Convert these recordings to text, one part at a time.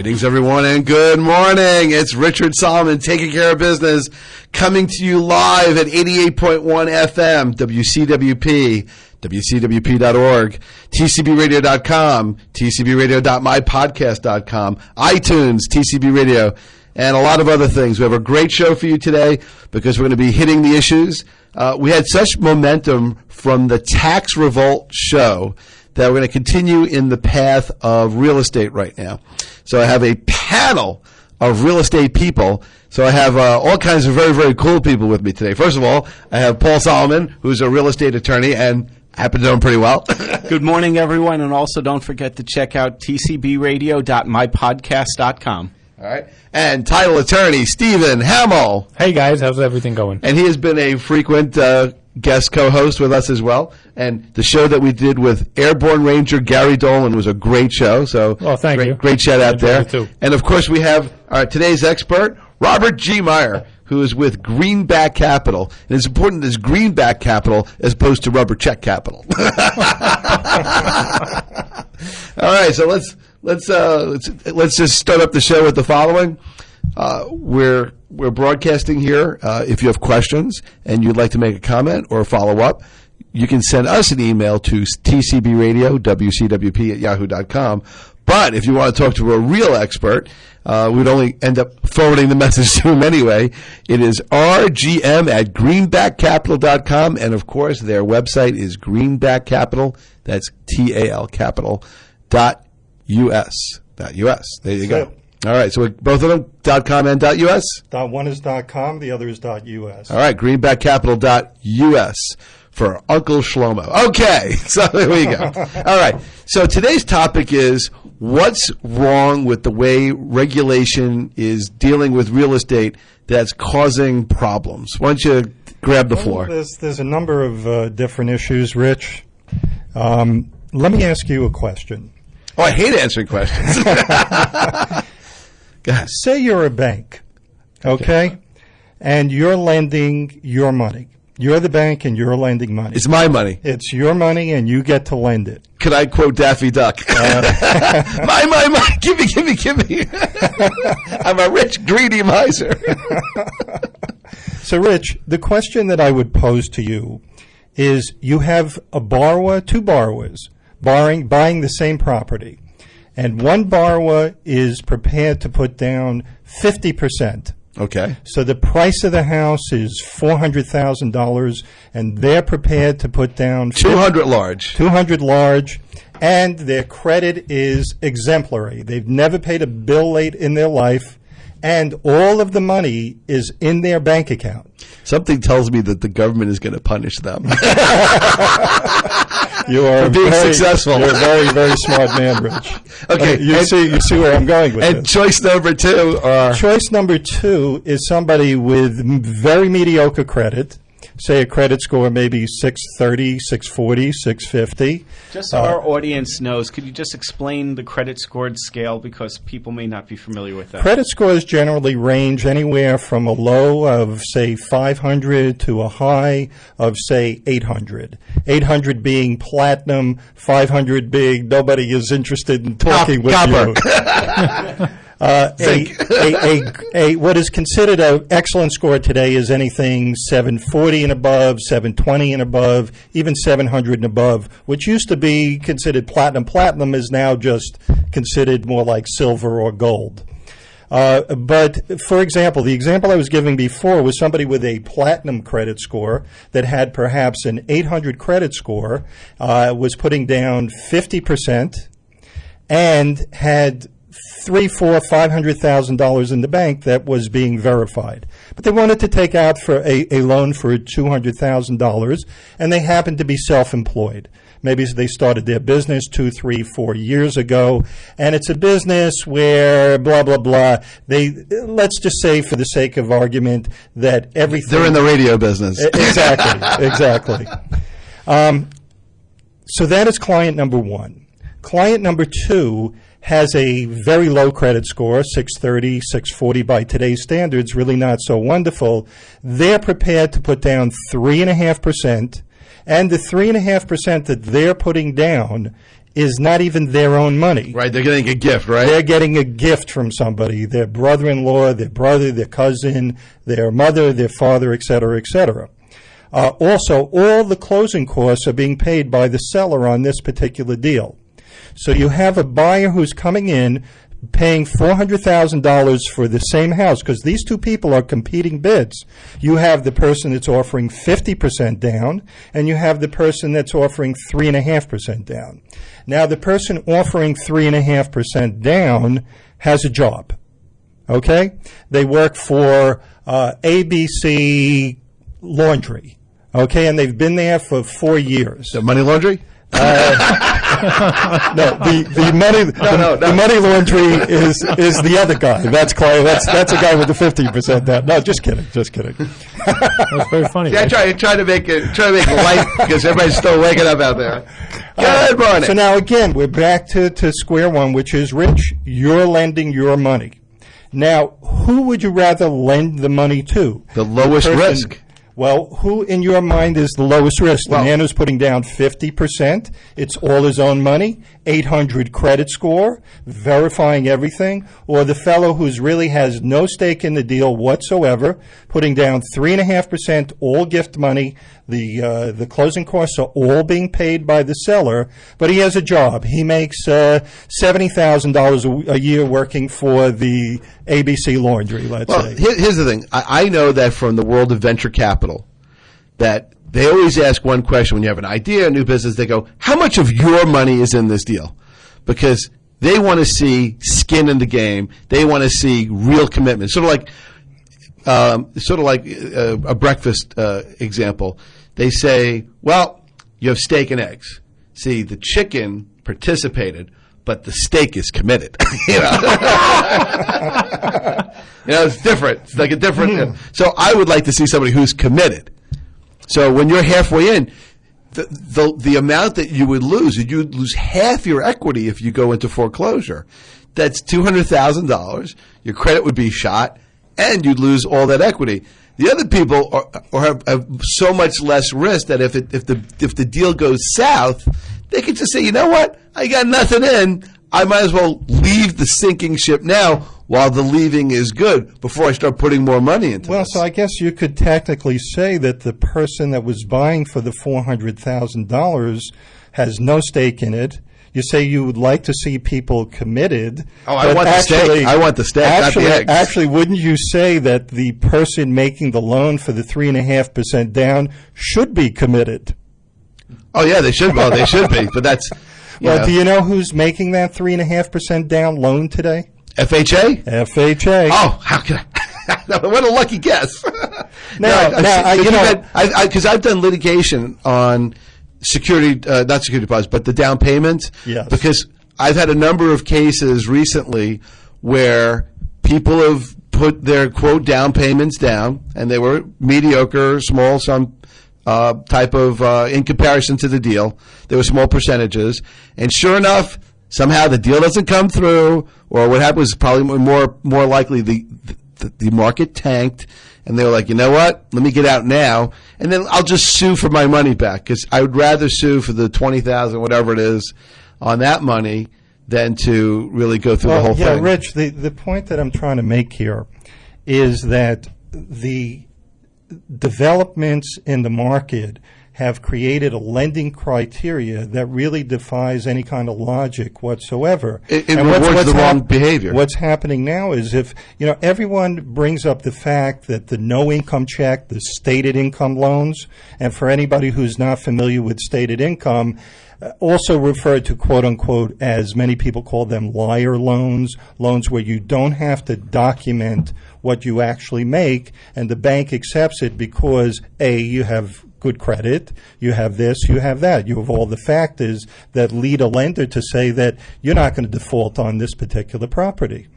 Greetings, everyone, and good morning. It's Richard Solomon taking care of business, coming to you live at 88.1 FM, WCWP, WCWP.org, TCBRadio.com, TCBRadio.mypodcast.com, iTunes, TCB Radio, and a lot of other things. We have a great show for you today because we're going to be hitting the issues. We had such momentum from the Tax Revolt show that we're going to continue in the path of real estate right now. So I have a panel of real estate people. So I have all kinds of very, very cool people with me today. First of all, I have Paul Solomon, who's a real estate attorney, and I happen to know him pretty well. Good morning, everyone, and also don't forget to check out tcbradio.mypodcast.com. All right. And title attorney, Stephen Hamill. Hey, guys. How's everything going? And he has been a frequent guest co-host with us as well. And the show that we did with Airborne Ranger Gary Dolan was a great show. So, thank you. Great shout out there. Too. And, of course, we have today's expert, Robert G. Meyer, who is with Greenback Capital. And it's important as Greenback Capital as opposed to Rubber Check Capital. All right, so let's just start up the show with the following. We're broadcasting here. If you have questions and you'd like to make a comment or follow up, you can send us an email to TCBRadioWCWP at yahoo.com. But if you want to talk to a real expert, we'd only end up forwarding the message to him anyway. It is rgm at greenbackcapital.com. And, of course, their website is Greenback Capital. That's TAL Capital.us. .us. There you go. All right, so both of them, .com and .us? One is .com, the other is .us. All right, greenbackcapital.us for Uncle Shlomo. Okay, so there we go. All right, so today's topic is what's wrong with the way regulation is dealing with real estate that's causing problems. Why don't you grab the floor? There's a number of different issues, Rich. Let me ask you a question. Oh, I hate answering questions. Say you're a bank, okay? And you're lending your money. You're the bank and you're lending money. It's my money. It's your money and you get to lend it. Could I quote Daffy Duck? My, give me. I'm a rich, greedy miser. So, Rich, the question that I would pose to you is you have a borrower, two borrowers, buying the same property. And one borrower is prepared to put down 50%. Okay. So the price of the house is $400,000, and they're prepared to put down $200 large. $200 large, and their credit is exemplary. They've never paid a bill late in their life, and all of the money is in their bank account. Something tells me that the government is going to punish them. You are being successful. You're a very, very smart man, Rich. Okay, you see where I'm going with and this. Choice number two. Choice number two is somebody with very mediocre credit. Say a credit score maybe 630, 640, 650. Just so our audience knows, could you just explain the credit scored scale because people may not be familiar with that? Credit scores generally range anywhere from a low of, say, 500 to a high of, say, 800. 800 being platinum, 500 being nobody is interested in talking with you. What is considered an excellent score today is anything 740 and above, 720 and above, even 700 and above, which used to be considered platinum. Platinum is now just considered more like silver or gold. But, for example, the example I was giving before was somebody with a platinum credit score that had perhaps an 800 credit score, was putting down 50% and had $300,000, $500,000 in the bank that was being verified. But they wanted to take out for a loan for $200,000, and they happened to be self-employed. Maybe they started their business 2, 3, 4 years ago, and it's a business where blah, blah, blah. Let's just say, for the sake of argument, that everything... They're in the radio business. Exactly. So that is client number one. Client number two has a very low credit score, 630, 640 by today's standards, really not so wonderful. They're prepared to put down 3.5%, and the 3.5% that they're putting down is not even their own money. Right, they're getting a gift, right? They're getting a gift from somebody, their brother-in-law, their brother, their cousin, their mother, their father, et cetera, et cetera. Also, all the closing costs are being paid by the seller on this particular deal. So you have a buyer who's coming in, paying $400,000 for the same house, because these two people are competing bids. You have the person that's offering 50% down, and you have the person that's offering 3.5% down. Now, the person offering 3.5% down has a job, okay? They work for ABC Laundry, okay, and they've been there for 4 years. The money laundry? No, the money laundry is the other guy. That's Clay. That's a guy with the 50% down. No, just kidding. That's very funny. Yeah, try to make it light because everybody's still waking up out there. Good morning. So now again, we're back to square one, which is, Rich, you're lending your money. Now, who would you rather lend the money to? The lowest risk. Well, who in your mind is the lowest risk? The Well, man who's putting down 50%, it's all his own money, 800 credit score, verifying everything, or the fellow who's really has no stake in the deal whatsoever, putting down 3.5%, all gift money, the closing costs are all being paid by the seller, but he has a job. He makes $70,000 a year working for the ABC Laundry, let's say. Here's the thing. I know that from the world of venture capital, that they always ask one question when you have an idea, a new business. They go, how much of your money is in this deal? Because they want to see skin in the game. They want to see real commitment. Sort of like a breakfast example. They say, well, you have steak and eggs. See, the chicken participated, but the steak is committed. It's different. It's like a different. So I would like to see somebody who's committed. So when you're halfway in, the amount that you would lose half your equity if you go into foreclosure. That's $200,000. Your credit would be shot, and you'd lose all that equity. The other people have so much less risk that if the deal goes south, they could just say, you know what, I got nothing in. I might as well leave the sinking ship now while the leaving is good before I start putting more money into this. So I guess you could technically say that the person that was buying for the $400,000 has no stake in it. You say you would like to see people committed. Oh, I want the steak. I want the steak, not the eggs. Actually, wouldn't you say that the person making the loan for the 3.5% down should be committed? Oh, yeah, they should. Well, they should be, but that's... Well, do you know who's making that 3.5% down loan today? FHA? FHA. Oh, how can I? What a lucky guess. Because I've done litigation on security, not security deposits, but the down payments. Yes. Because I've had a number of cases recently where people have put their, quote, down payments down, and they were mediocre, small sum type of, in comparison to the deal. They were small percentages. And sure enough, somehow the deal doesn't come through, or what happened was probably more likely the market tanked, and they were like, you know what, let me get out now, and then I'll just sue for my money back, because I would rather sue for the $20,000, whatever it is, on that money than to really go through the whole thing. Yeah, Rich, the point that I'm trying to make here is that the developments in the market have created a lending criteria that really defies any kind of logic whatsoever. It rewards the wrong behavior. What's happening now is everyone brings up the fact that the no-income check, the stated income loans, and for anybody who's not familiar with stated income, also referred to, quote-unquote, as many people call them liar loans, loans where you don't have to document what you actually make, and the bank accepts it because, A, you have good credit, you have this, you have that. You have all the factors that lead a lender to say that you're not going to default on this particular property.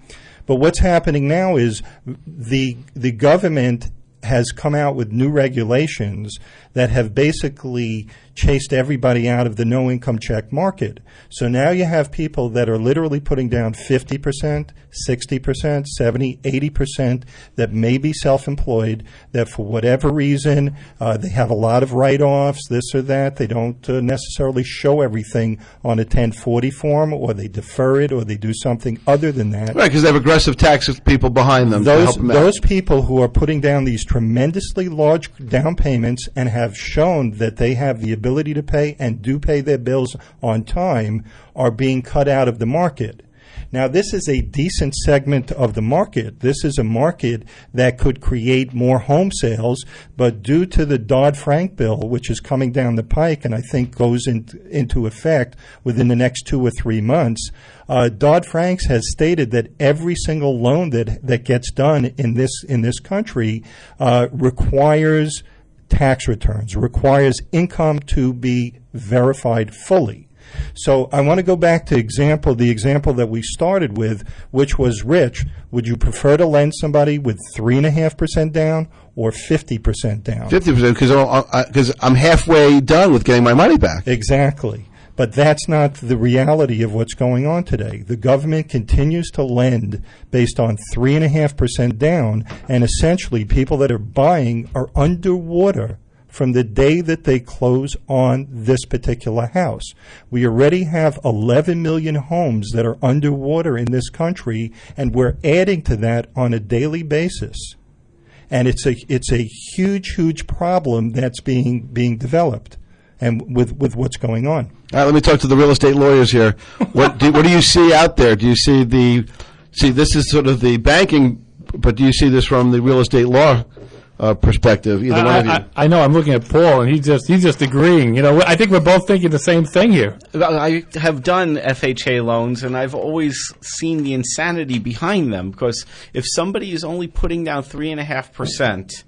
But what's happening now is the government has come out with new regulations that have basically chased everybody out of the no-income check market. So now you have people that are literally putting down 50%, 60%, 70, 80% that may be self-employed, that for whatever reason they have a lot of write-offs, this or that. They don't necessarily show everything on a 1040 form, or they defer it, or they do something other than that. Right, because they have aggressive tax people behind them to help them out. Those people who are putting down these tremendously large down payments and have shown that they have the ability to pay and do pay their bills on time are being cut out of the market. Now, this is a decent segment of the market. This is a market that could create more home sales, but due to the Dodd-Frank bill, which is coming down the pike and I think goes into effect within the next 2 or 3 months, Dodd-Frank has stated that every single loan that gets done in this country requires tax returns, requires income to be verified fully. So I want to go back to the example that we started with, which was Rich. Would you prefer to lend somebody with 3.5% down or 50% down? 50%, because I'm halfway done with getting my money back. Exactly. But that's not the reality of what's going on today. The government continues to lend based on 3.5% down, and essentially people that are buying are underwater from the day that they close on this particular house. We already have 11 million homes that are underwater in this country, and we're adding to that on a daily basis. And it's a huge problem that's being developed, and with what's going on. All right, let me talk to the real estate lawyers here. What do you see out there? Do you see this is sort of the banking, but do you see this from the real estate law perspective? Either one of you. I know. I'm looking at Paul, and he's just agreeing. You know, I think we're both thinking the same thing here. I have done FHA loans, and I've always seen the insanity behind them, because if somebody is only putting down 3.5%,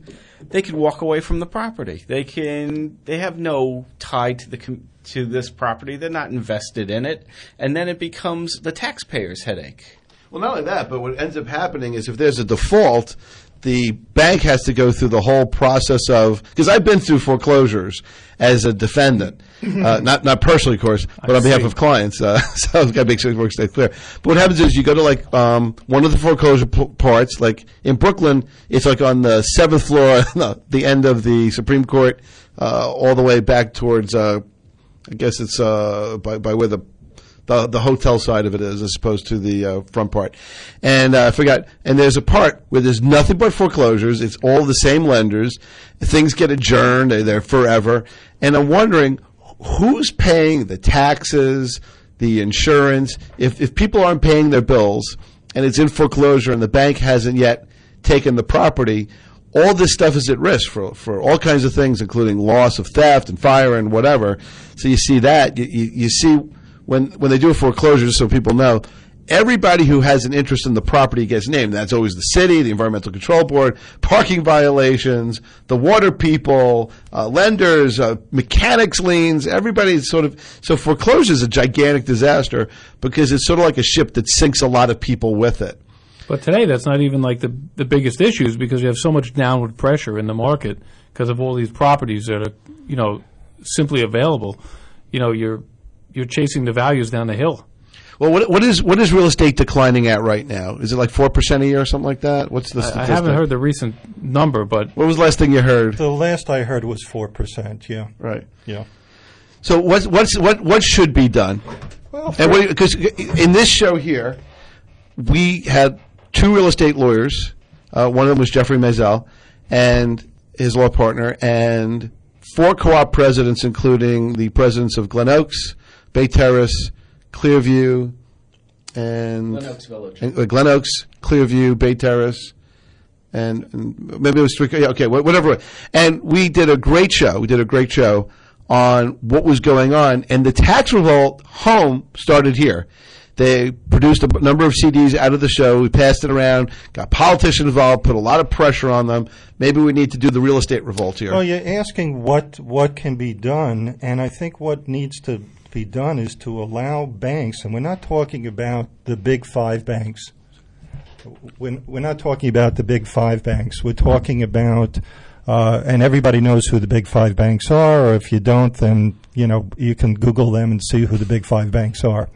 they could walk away from the property. They have no tie to this property. They're not invested in it, and then it becomes the taxpayer's headache. Well, not only that, but what ends up happening is if there's a default, the bank has to go through the whole process of, because I've been through foreclosures as a defendant, not personally, of course, but on behalf of clients. So I've got to make sure it works that clear. But what happens is you go to one of the foreclosure parts, like in Brooklyn, it's like on the 7th floor, the end of the Supreme Court, all the way back towards, I guess it's by where the hotel side of it is, as opposed to the front part. And I forgot. And there's a part where there's nothing but foreclosures. It's all the same lenders. Things get adjourned. They're there forever. And I'm wondering who's paying the taxes, the insurance. If people aren't paying their bills and it's in foreclosure and the bank hasn't yet taken the property, all this stuff is at risk for all kinds of things, including loss of theft and fire and whatever. So you see that. You see when they do a foreclosure, just so people know, everybody who has an interest in the property gets named. That's always the city, the Environmental Control Board, parking violations, the water people, lenders, mechanics liens, everybody's so foreclosure is a gigantic disaster because it's sort of like a ship that sinks a lot of people with it. But today, that's not even like the biggest issues, because you have so much downward pressure in the market because of all these properties that are, simply available. You're chasing the values down the hill. Well, what is real estate declining at right now? Is it like 4% a year or something like that? What's the statistic? I haven't heard the recent number, but what was the last thing you heard? The last I heard was 4%. Yeah. Right. Yeah. So what should be done? Well, because in this show here, we had 2 real estate lawyers. One of them was Jeffrey Maisel and his law partner, and 4 co-op presidents, including the presidents of Glen Oaks, Bay Terrace, Clearview, and Glen Oaks Village. Glen Oaks, Clearview, Bay Terrace, and maybe it was 3. Okay, whatever. And we did a great show. We did a great show on what was going on, and the tax revolt home started here. They produced a number of CDs out of the show. We passed it around, got politicians involved, put a lot of pressure on them. Maybe we need to do the real estate revolt here. Well, you're asking what can be done, and I think what needs to be done is to allow banks, and we're not talking about the big five banks. We're not talking about the big five banks. We're talking about, and everybody knows who the big five banks are, or if you don't, then you can Google them and see who the big five banks are.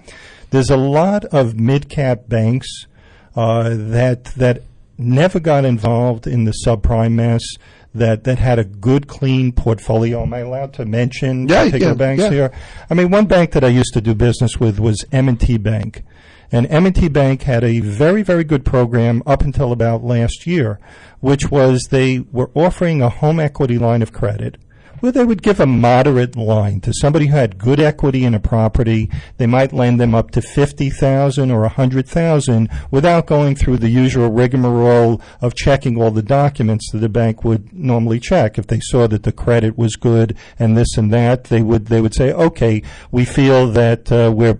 There's a lot of mid-cap banks that never got involved in the subprime mess, that had a good, clean portfolio. Am I allowed to mention particular banks here? I mean, one bank that I used to do business with was M&T Bank. And M&T Bank had a very, very good program up until about last year, which was they were offering a home equity line of credit where they would give a moderate line to somebody who had good equity in a property. They might lend them up to $50,000 or $100,000 without going through the usual rigmarole of checking all the documents that the bank would normally check. If they saw that the credit was good and this and that, they would say, okay, we feel that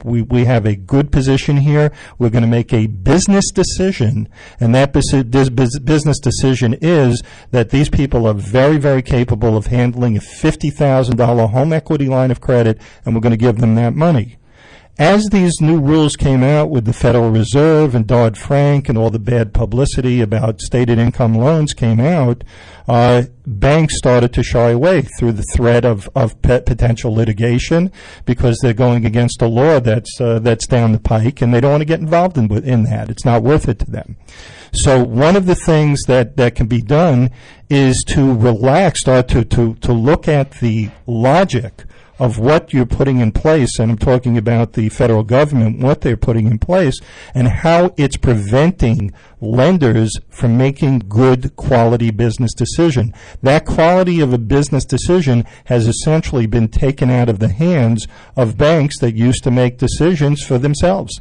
we have a good position here. We're going to make a business decision, and that business decision is that these people are very, very capable of handling a $50,000 home equity line of credit, and we're going to give them that money. As these new rules came out with the Federal Reserve and Dodd-Frank and all the bad publicity about stated income loans came out, banks started to shy away through the threat of potential litigation because they're going against a law that's down the pike, and they don't want to get involved in that. It's not worth it to them. So one of the things that can be done is to relax, start to look at the logic of what you're putting in place, and I'm talking about the federal government, what they're putting in place, and how it's preventing lenders from making good quality business decision. That quality of a business decision has essentially been taken out of the hands of banks that used to make decisions for themselves.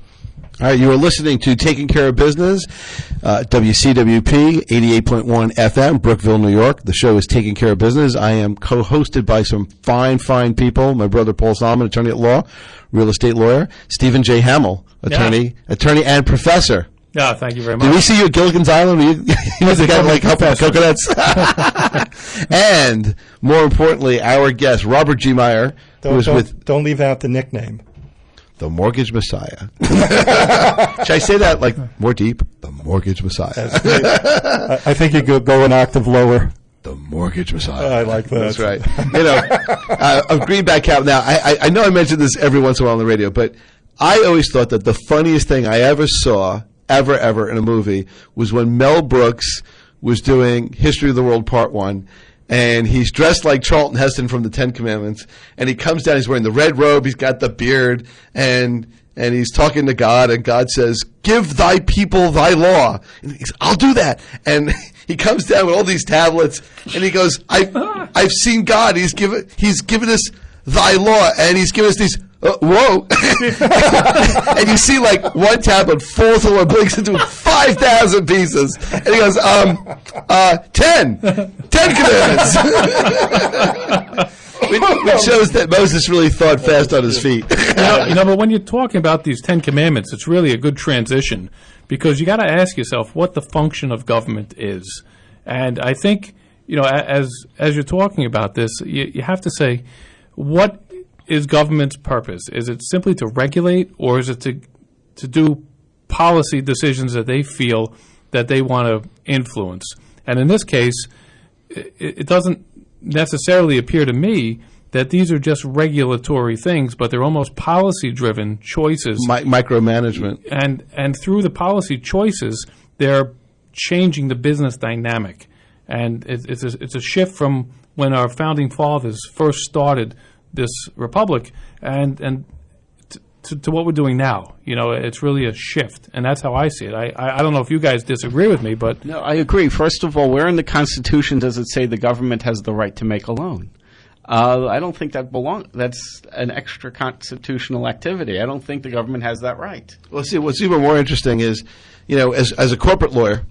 All right, you are listening to Taking Care of Business, WCWP 88.1 FM, Brookville, New York. The show is Taking Care of Business. I am co-hosted by some fine, fine people. My brother Paul Solomon, attorney at law, real estate lawyer. Stephen J. Hamill, attorney and professor. Yeah, thank you very much. Did we see you at Gilligan's Island? You must have got like help out coconuts. And more importantly, our guest, Robert G. Meyer, don't leave out the nickname. The Mortgage Messiah. Should I say that like more deep? The Mortgage Messiah. I think you go an octave lower. The Mortgage Messiah. I like that. That's right. Of Greenback Cap. Now, I know I mention this every once in a while on the radio, but I always thought that the funniest thing I ever saw, ever in a movie, was when Mel Brooks was doing History of the World Part 1. And he's dressed like Charlton Heston from the Ten Commandments. And he comes down, he's wearing the red robe, he's got the beard, and he's talking to God, and God says, "Give thy people thy law." And he goes, "I'll do that." And he comes down with all these tablets, and he goes, I've seen God. He's given us thy law, and he's given us these. Whoa. And you see like one tablet falls or breaks into 5,000 pieces. And he goes, 10 commandments. Which shows that Moses really thought fast on his feet. But when you're talking about these 10 commandments, it's really a good transition because you got to ask yourself what the function of government is. And I think, as you're talking about this, you have to say, what is government's purpose? Is it simply to regulate, or is it to do policy decisions that they feel that they want to influence? And in this case, it doesn't necessarily appear to me that these are just regulatory things, but they're almost policy-driven choices. Micromanagement. And through the policy choices, they're changing the business dynamic. And it's a shift from when our founding fathers first started this republic and to what we're doing now. It's really a shift, and that's how I see it. I don't know if you guys disagree with me, but... No, I agree. First of all, where in the Constitution does it say the government has the right to make a loan? I don't think that's an extra constitutional activity. I don't think the government has that right. Well, see, what's even more interesting is, as a corporate lawyer,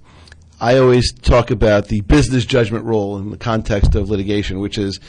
I always talk about the business judgment rule in the context of litigation, which is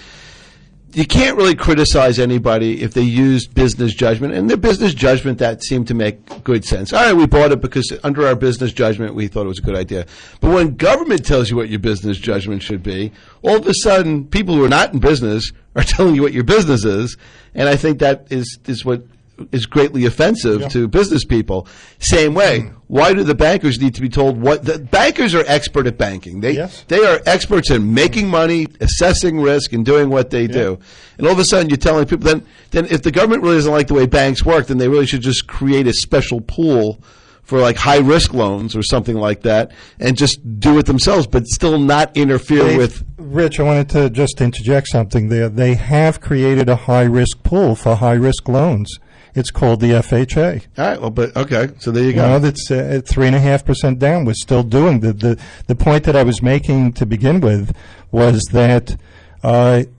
you can't really criticize anybody if they used business judgment, and their business judgment that seemed to make good sense. All right, we bought it because under our business judgment we thought it was a good idea. But when government tells you what your business judgment should be, all of a sudden people who are not in business are telling you what your business is, and I think that is what is greatly offensive to business people. Same way, why do the bankers need to be told what? The bankers are expert at banking. They are experts in making money, assessing risk, and doing what they do. And all of a sudden you're telling people, then if the government really doesn't like the way banks work, then they really should just create a special pool for like high risk loans or something like that, and just do it themselves, but still not interfere with. Rich, I wanted to just interject something there. They have created a high risk pool for high risk loans. It's called the FHA. All right, well, but okay, so there you go. No, that's at 3.5% down. We're still doing the point that I was making to begin with was that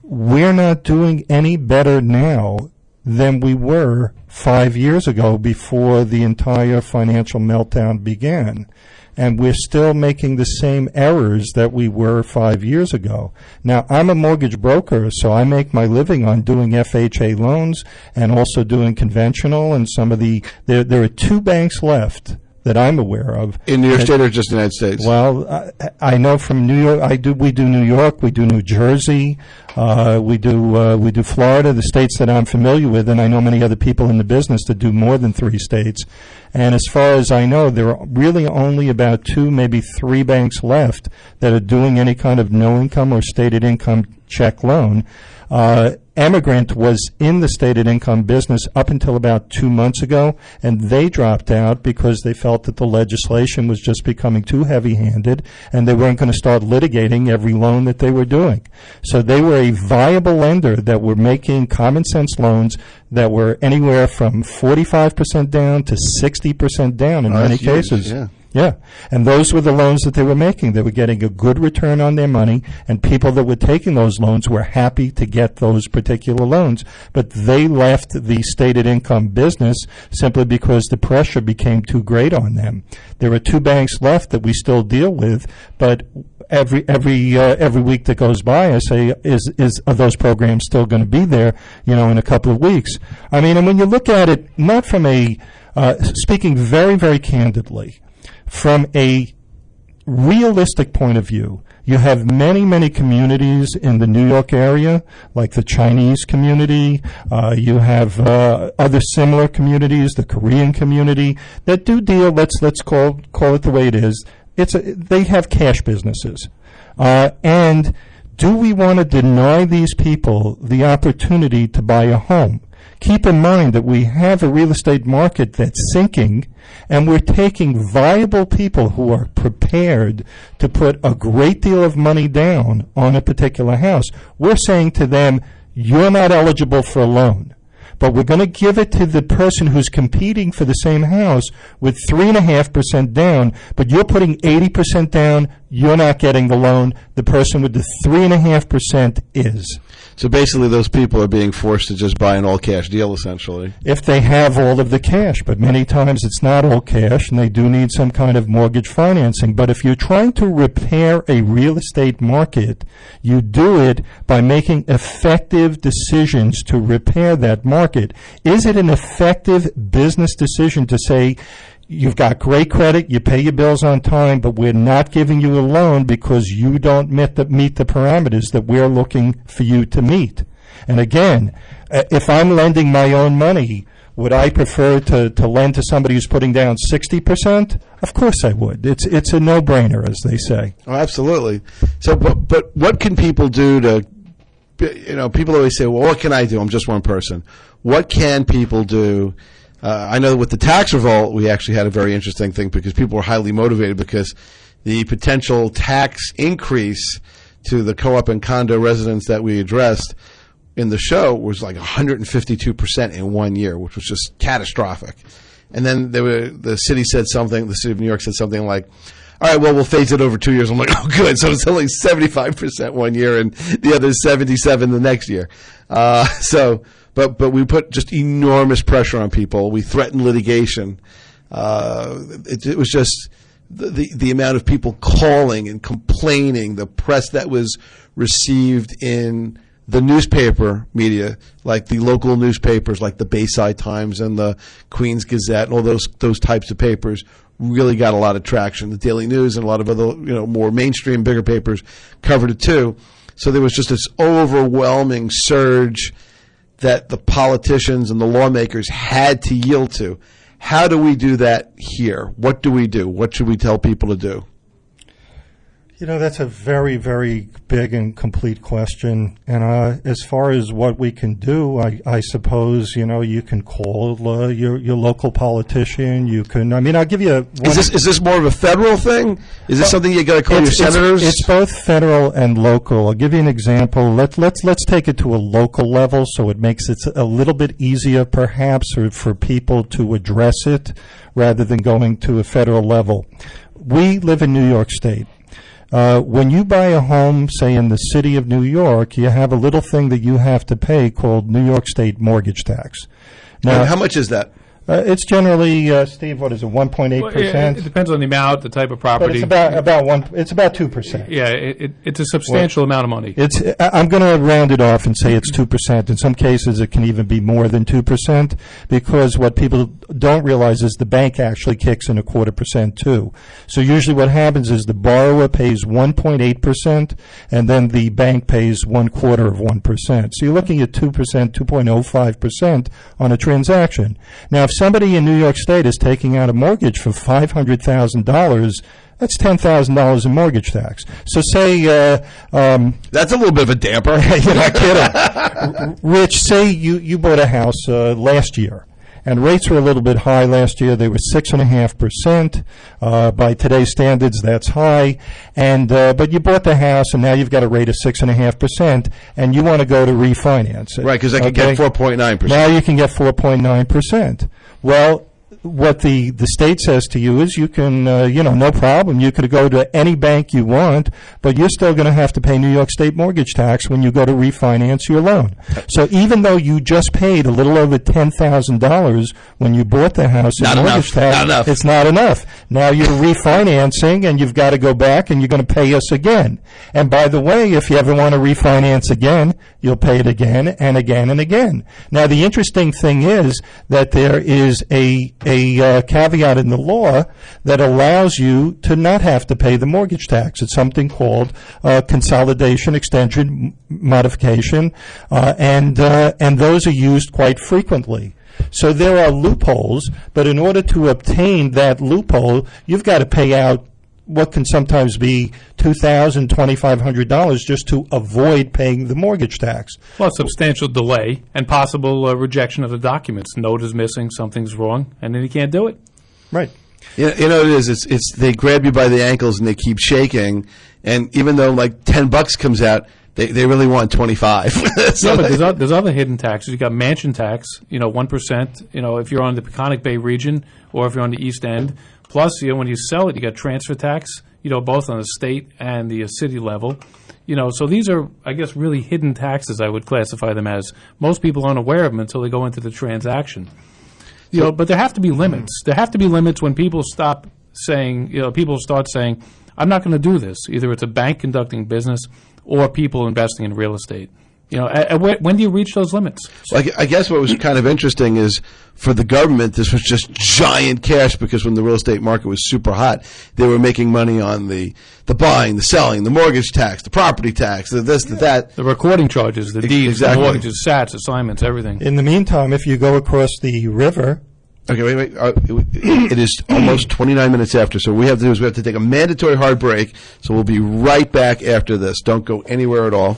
we're not doing any better now than we were 5 years ago before the entire financial meltdown began. And we're still making the same errors that we were 5 years ago. Now, I'm a mortgage broker, so I make my living on doing FHA loans and also doing conventional and some of there are 2 banks left that I'm aware of. In New York State or just the United States? Well, I know from New York, we do New York, we do New Jersey, we do Florida, the states that I'm familiar with, and I know many other people in the business that do more than 3 states. And as far as I know, there are really only about 2, maybe 3 banks left that are doing any kind of no income or stated income check loan. Emigrant was in the stated income business up until about 2 months ago, and they dropped out because they felt that the legislation was just becoming too heavy-handed, and they weren't going to start litigating every loan that they were doing. So they were a viable lender that were making common sense loans that were anywhere from 45% down to 60% down in many cases. Yeah. Yeah, and those were the loans that they were making. They were getting a good return on their money, and people that were taking those loans were happy to get those particular loans. But they left the stated income business simply because the pressure became too great on them. There are 2 banks left that we still deal with, but every week that goes by, I say, are those programs still going to be there? In a couple of weeks. I mean, and when you look at it, not from speaking very, very candidly. From a realistic point of view, you have many, many communities in the New York area, like the Chinese community. You have other similar communities, the Korean community, that do deal, let's call it the way it is. They have cash businesses. And do we want to deny these people the opportunity to buy a home? Keep in mind that we have a real estate market that's sinking, and we're taking viable people who are prepared to put a great deal of money down on a particular house. We're saying to them, you're not eligible for a loan, but we're going to give it to the person who's competing for the same house with 3.5% down, but you're putting 80% down, you're not getting the loan. The person with the 3.5% is. So basically those people are being forced to just buy an all-cash deal, essentially. If they have all of the cash, but many times it's not all cash, and they do need some kind of mortgage financing. But if you're trying to repair a real estate market, you do it by making effective decisions to repair that market. Is it an effective business decision to say, you've got great credit, you pay your bills on time, but we're not giving you a loan because you don't meet the parameters that we're looking for you to meet? And again, if I'm lending my own money, would I prefer to lend to somebody who's putting down 60%? Of course I would. It's a no-brainer, as they say. Oh, absolutely. So, but what can people do to, people always say, well, what can I do? I'm just one person. What can people do? I know with the tax revolt, we actually had a very interesting thing because people were highly motivated because the potential tax increase to the co-op and condo residents that we addressed in the show was like 152% in 1 year, which was just catastrophic. And then the city of New York said something like, all right, well, we'll phase it over 2 years. I'm like, oh, good. So it's only 75% 1 year and the other 77 the next year. But we put just enormous pressure on people. We threatened litigation. It was just the amount of people calling and complaining, the press that was received in the newspaper media, like the local newspapers, like the Bayside Times and the Queens Gazette, and all those types of papers, really got a lot of traction. The Daily News and a lot of other, more mainstream, bigger papers covered it too. So there was just this overwhelming surge that the politicians and the lawmakers had to yield to. How do we do that here? What do we do? What should we tell people to do? That's a very, very big and complete question. And as far as what we can do, I suppose, you can call your local politician. You can, I'll give you Is this more of a federal thing? Is this something you got to call your senators? It's both federal and local. I'll give you an example. Let's take it to a local level so it makes it a little bit easier, perhaps, for people to address it rather than going to a federal level. We live in New York State. When you buy a home, say in the city of New York, you have a little thing that you have to pay called New York State mortgage tax. Now, and how much is that? It's generally, Steve, what is it, 1.8%? It depends on the amount, the type of property. But it's about 2%. Yeah, it's a substantial amount of money. I'm going to round it off and say it's 2%. In some cases, it can even be more than 2%, because what people don't realize is the bank actually kicks in 0.25% too. So usually what happens is the borrower pays 1.8%, and then the bank pays 1/4%. So you're looking at 2%, 2.05% on a transaction. Now, if somebody in New York State is taking out a mortgage for $500,000, that's $10,000 in mortgage tax. So say that's a little bit of a damper. You're not kidding. Rich, say you bought a house last year, and rates were a little bit high last year. They were 6.5%. By today's standards, that's high. And but you bought the house, and now you've got a rate of 6.5%, and you want to go to refinance it. Right, because I can get 4.9%. Now you can get 4.9%. Well, what the state says to you is you can, no problem. You could go to any bank you want, but you're still going to have to pay New York State mortgage tax when you go to refinance your loan. So even though you just paid a little over $10,000 when you bought the house in mortgage tax, it's not enough. Now you're refinancing, and you've got to go back, and you're going to pay us again. And by the way, if you ever want to refinance again, you'll pay it again and again and again. Now, the interesting thing is that there is a caveat in the law that allows you to not have to pay the mortgage tax. It's something called consolidation, extension, modification, and those are used quite frequently. So there are loopholes, but in order to obtain that loophole, you've got to pay out what can sometimes be $2,000, $2,500 just to avoid paying the mortgage tax. Well, substantial delay and possible rejection of the documents. Note is missing, something's wrong, and then you can't do it. Right. It is. It's they grab you by the ankles and they keep shaking, and even though like $10 comes out, they really want 25. So yeah, but there's other hidden taxes. You got mansion tax, 1%. If you're on the Peconic Bay region or if you're on the East End. Plus, when you sell it, you got transfer tax, both on the state and the city level. So these are, I guess, really hidden taxes, I would classify them as. Most people aren't aware of them until they go into the transaction. But there have to be limits. There have to be limits when people stop saying, people start saying, I'm not going to do this. Either it's a bank conducting business or people investing in real estate. When do you reach those limits? Well, I guess what was kind of interesting is for the government, this was just giant cash, because when the real estate market was super hot, they were making money on the buying, the selling, the mortgage tax, the property tax, the this, the that. The recording charges, the deeds, exactly. The mortgages, SATs, assignments, everything. In the meantime, if you go across the river... Okay, wait. It is almost 29 minutes after, so what we have to do is we have to take a mandatory hard break, so we'll be right back after this. Don't go anywhere at all.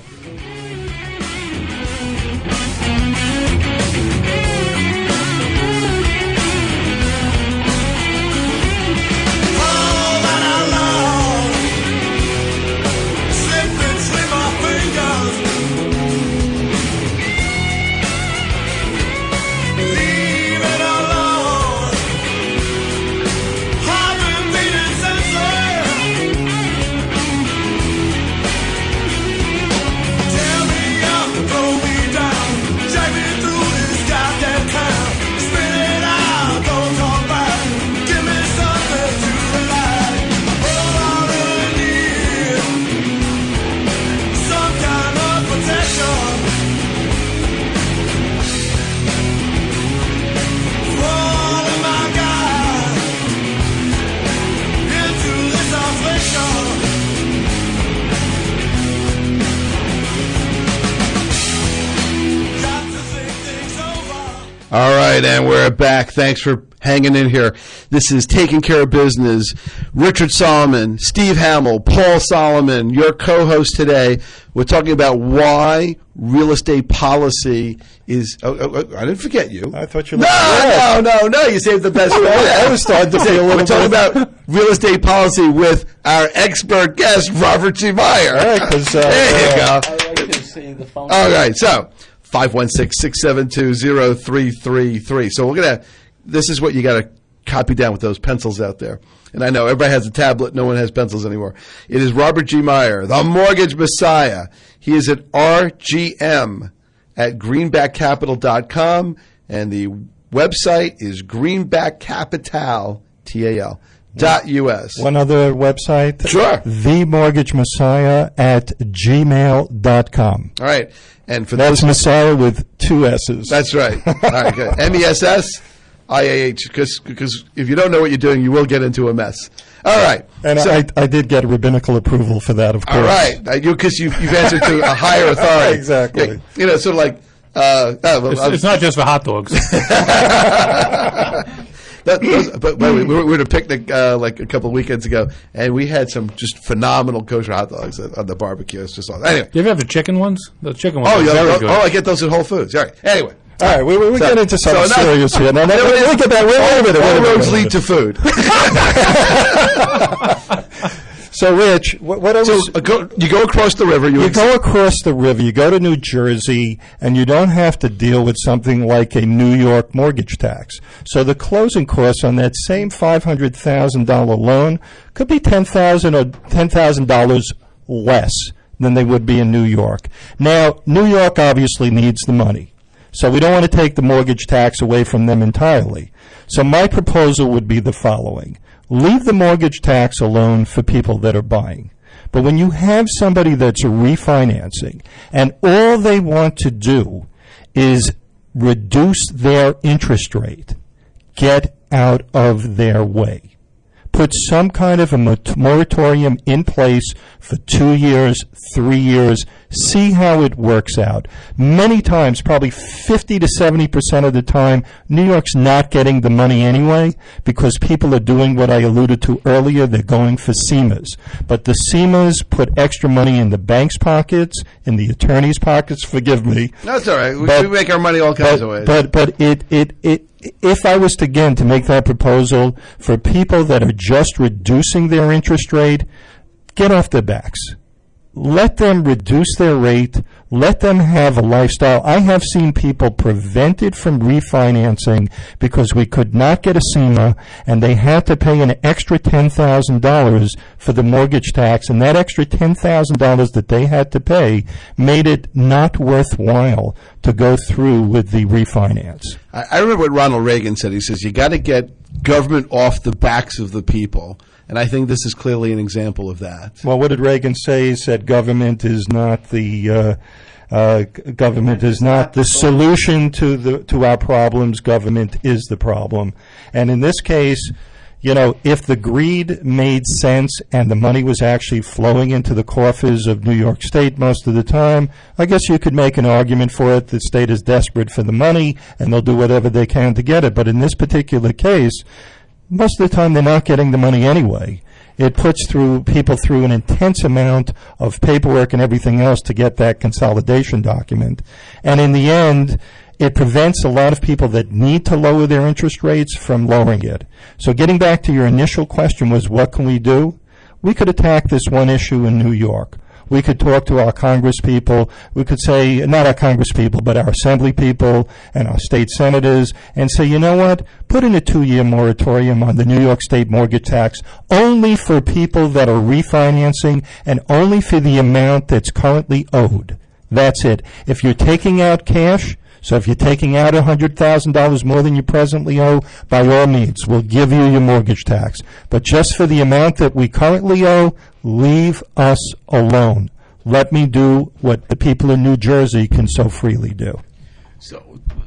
All right, and we're back. Thanks for hanging in here. This is Taking Care of Business. Richard Solomon, Steve Hamill, Paul Solomon, your co-host today. We're talking about why real estate policy is... I didn't forget you. I thought you... No. You saved the best for I was starting to feel a little We're talking about real estate policy with our expert guest, Robert G. Meyer. All right, because... there you go. I like to see the phone. All right, so 516-672-0333. So we're going to... This is what you got to copy down with those pencils out there. And I know everybody has a tablet. No one has pencils anymore. It is Robert G. Meyer, the Mortgage Messiah. He is at RGM at greenbackcapital.com, and the website is greenbackcapital.us. One other website? Sure. TheMortgageMessiah at gmail.com. All right. And for That's those... Messiah with 2 S's. That's right. All right, good. MESSIAH, because if you don't know what you're doing, you will get into a mess. All right. And so, I did get rabbinical approval for that, of course. all right. Because you've answered to a higher authority. Exactly. You know, sort of like... It's not just for hot dogs. But by the way, we were at a picnic like a couple of weekends ago, and we had some just phenomenal kosher hot dogs on the barbecue. It's just awesome. Anyway. You ever have the chicken ones? The chicken ones Oh, are yeah. very good. I get those at Whole Foods. All right. Anyway. All right, we get into something now- serious here. Now, There it is. look at that. Wait a minute. All roads lead to food. So, Rich, what I was... You go across the river. You go across the river, you go to New Jersey, and you don't have to deal with something like a New York mortgage tax. So the closing costs on that same $500,000 loan could be $10,000 or $10,000 less than they would be in New York. Now, New York obviously needs the money. So we don't want to take the mortgage tax away from them entirely. So my proposal would be the following. Leave the mortgage tax alone for people that are buying. But when you have somebody that's refinancing and all they want to do is reduce their interest rate, get out of their way. Put some kind of a moratorium in place for 2 years, 3 years, see how it works out. Many times, probably 50 to 70% of the time, New York's not getting the money anyway because people are doing what I alluded to earlier. They're going for CMAs. But the CMAs put extra money in the bank's pockets, in the attorney's pockets, forgive me. That's all right. We make our money all kinds of ways. But if I was to, again, to make that proposal for people that are just reducing their interest rate, get off their backs. Let them reduce their rate. Let them have a lifestyle. I have seen people prevented from refinancing because we could not get a CMA, and they had to pay an extra $10,000 for the mortgage tax, and that extra $10,000 that they had to pay made it not worthwhile to go through with the refinance. I remember what Ronald Reagan said. He says, you got to get government off the backs of the people. And I think this is clearly an example of that. Well, what did Reagan say? He said government is not the solution to our problems. Government is the problem. And in this case, you know, if the greed made sense and the money was actually flowing into the coffers of New York State most of the time, I guess you could make an argument for it. The state is desperate for the money and they'll do whatever they can to get it. But in this particular case, most of the time they're not getting the money anyway. It puts people through an intense amount of paperwork and everything else to get that consolidation document. And in the end, it prevents a lot of people that need to lower their interest rates from lowering it. So getting back to your initial question was, what can we do? We could attack this one issue in New York. We could talk to our Congress people. We could say, not our Congress people, but our Assembly people and our state senators, and say, you know what? Put in a 2-year moratorium on the New York State mortgage tax only for people that are refinancing and only for the amount that's currently owed. That's it. If you're taking out cash, so if you're taking out $100,000 more than you presently owe, by all means, we'll give you your mortgage tax. But just for the amount that we currently owe, leave us alone. Let me do what the people in New Jersey can so freely do.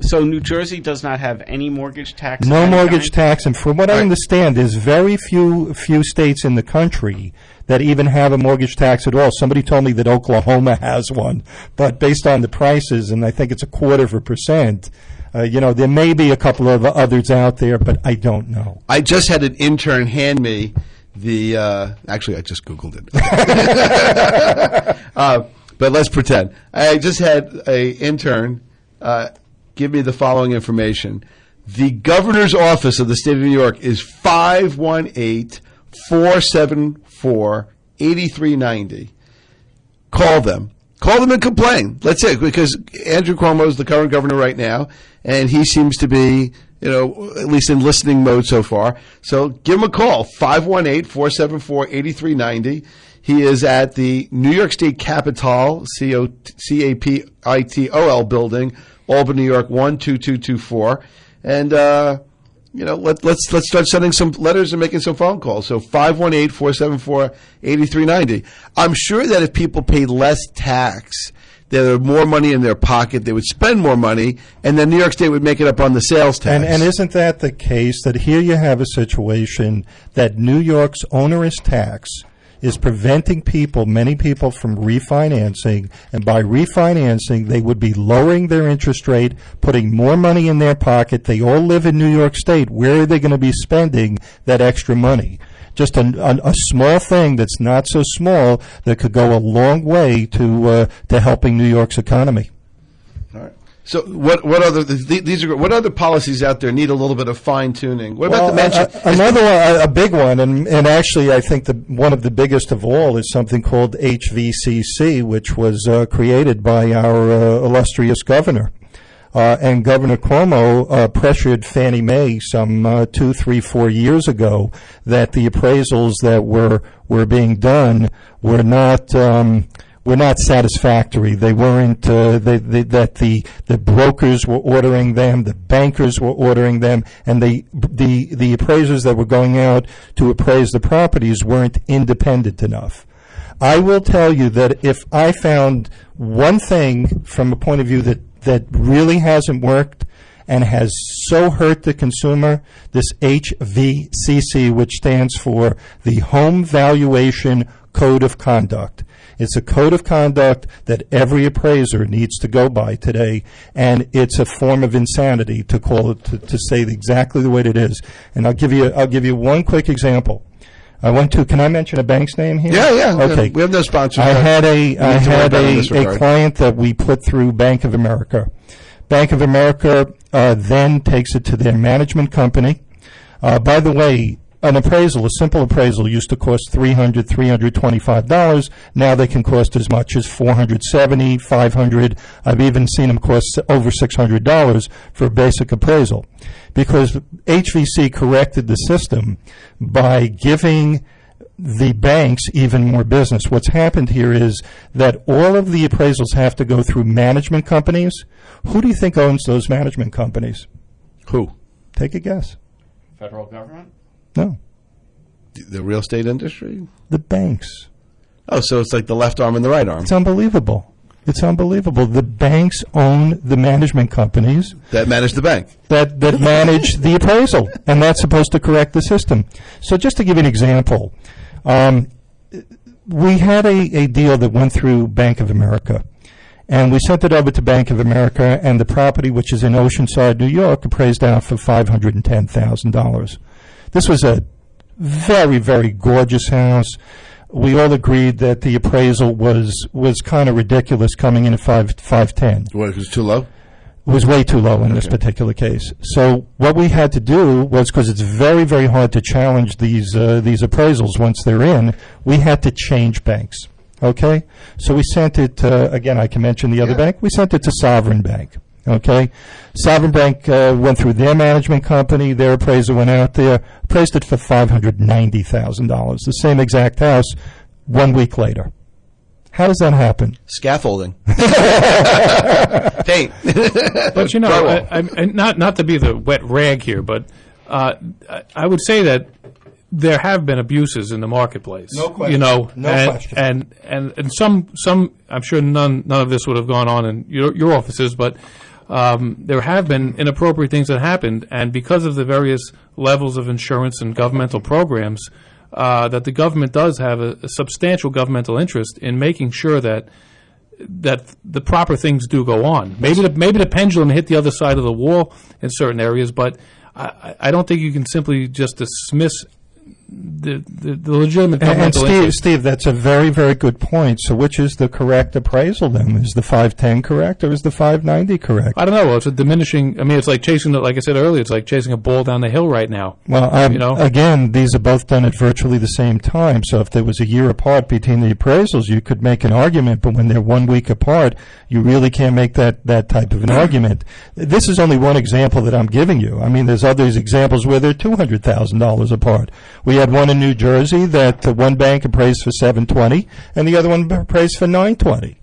So New Jersey does not have any mortgage tax? No mortgage tax, and from what I understand, there's very few states in the country that even have a mortgage tax at all. Somebody told me that Oklahoma has one, but based on the prices, and I think it's 0.25%, There may be a couple of others out there, but I don't know. I just had an intern hand me the. Actually, I just Googled it. But let's pretend. I just had an intern give me the following information. The governor's office of the state of New York is 518-474-8390. Call them. Call them and complain. Let's say, because Andrew Cuomo is the current governor right now, and he seems to be, at least in listening mode so far. So give him a call, 518-474-8390. He is at the New York State Capitol, CAPITOL building, Albany, New York, 12224. And, let's start sending some letters and making some phone calls. So 518-474-8390. I'm sure that if people paid less tax, there would more money in their pocket, they would spend more money, and then New York State would make it up on the sales tax. And isn't that the case, that here you have a situation that New York's onerous tax is preventing many people from refinancing, and by refinancing, they would be lowering their interest rate, putting more money in their pocket. They all live in New York State. Where are they going to be spending that extra money? Just a small thing that's not so small that could go a long way to helping New York's economy. All right. So what other policies out there need a little bit of fine tuning? What about the mention? Another one, a big one, and actually I think one of the biggest of all is something called HVCC, which was created by our illustrious governor. And Governor Cuomo pressured Fannie Mae some 2, 3, 4 years ago that the appraisals that were being done were not satisfactory. They weren't. That the brokers were ordering them, the bankers were ordering them, and the appraisers that were going out to appraise the properties weren't independent enough. I will tell you that if I found one thing from a point of view that really hasn't worked and has so hurt the consumer, this HVCC, which stands for the Home Valuation Code of Conduct. It's a code of conduct that every appraiser needs to go by today, and it's a form of insanity to call it, to say exactly the way it is. And I'll give you one quick example. Can I mention a bank's name here? Yeah. Okay. We have no sponsors. I had a client that we put through Bank of America. Bank of America then takes it to their management company. By the way, a simple appraisal used to cost $300, $325. Now they can cost as much as $470, $500. I've even seen them cost over $600 for a basic appraisal, because HVC corrected the system by giving the banks even more business. What's happened here is that all of the appraisals have to go through management companies. Who do you think owns those management companies? Who? Take a guess. Federal government? No. The real estate industry? The banks. Oh, so it's like the left arm and the right arm. It's unbelievable. It's unbelievable. The banks own the management companies that manage the bank, that manage the appraisal, and that's supposed to correct the system. So just to give you an example, we had a deal that went through Bank of America, and we sent it over to Bank of America, and the property, which is in Oceanside, New York, appraised out for $510,000. This was a very, very gorgeous house. We all agreed that the appraisal was kind of ridiculous, coming in at $510. What, it was too low? It was way too low in this particular case. So what we had to do was, because it's very, very hard to challenge these appraisals once they're in, we had to change banks. Okay? So we sent it, again, I can mention the other bank. We sent it to Sovereign Bank. Okay? Sovereign Bank went through their management company. Their appraiser went out there, appraised it for $590,000. The same exact house 1 week later. How does that happen? Scaffolding. Paint. But not to be the wet rag here, but I would say that there have been abuses in the marketplace. No question. No question. And some I'm sure none of this would have gone on in your offices, but there have been inappropriate things that happened, and because of the various levels of insurance and governmental programs, that the government does have a substantial governmental interest in making sure that that the proper things do go on. Maybe the pendulum hit the other side of the wall in certain areas, but I don't think you can simply just dismiss the legitimate governmental and interest. Steve, that's a very, very good point. So which is the correct appraisal then? Is the 510 correct or is the 590 correct? I don't know. It's a diminishing. I mean, it's like chasing. Like I said earlier, it's like chasing a ball down the hill right now. Well, again, these are both done at virtually the same time. So if there was a year apart between the appraisals, you could make an argument. But when they're 1 week apart, you really can't make that type of an argument. This is only one example that I'm giving you. I mean, there's other examples where they're $200,000 apart. We had one in New Jersey that one bank appraised for $720 and the other one appraised for $920.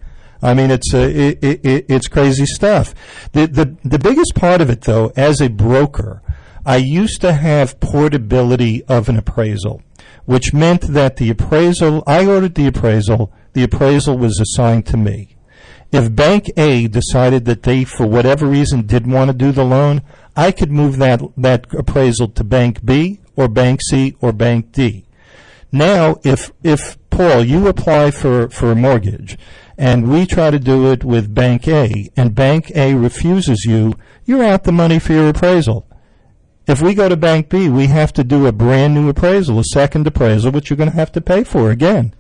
I mean, it's crazy stuff. The biggest part of it, though, as a broker, I used to have portability of an appraisal, which meant that I ordered the appraisal was assigned to me. If Bank A decided that they, for whatever reason, didn't want to do the loan, I could move that appraisal to Bank B or Bank C or Bank D. Now, if Paul, you apply for a mortgage, and we try to do it with Bank A, and Bank A refuses you, you're out the money for your appraisal. If we go to Bank B, we have to do a brand new appraisal, a second appraisal, which you're going to have to pay for again.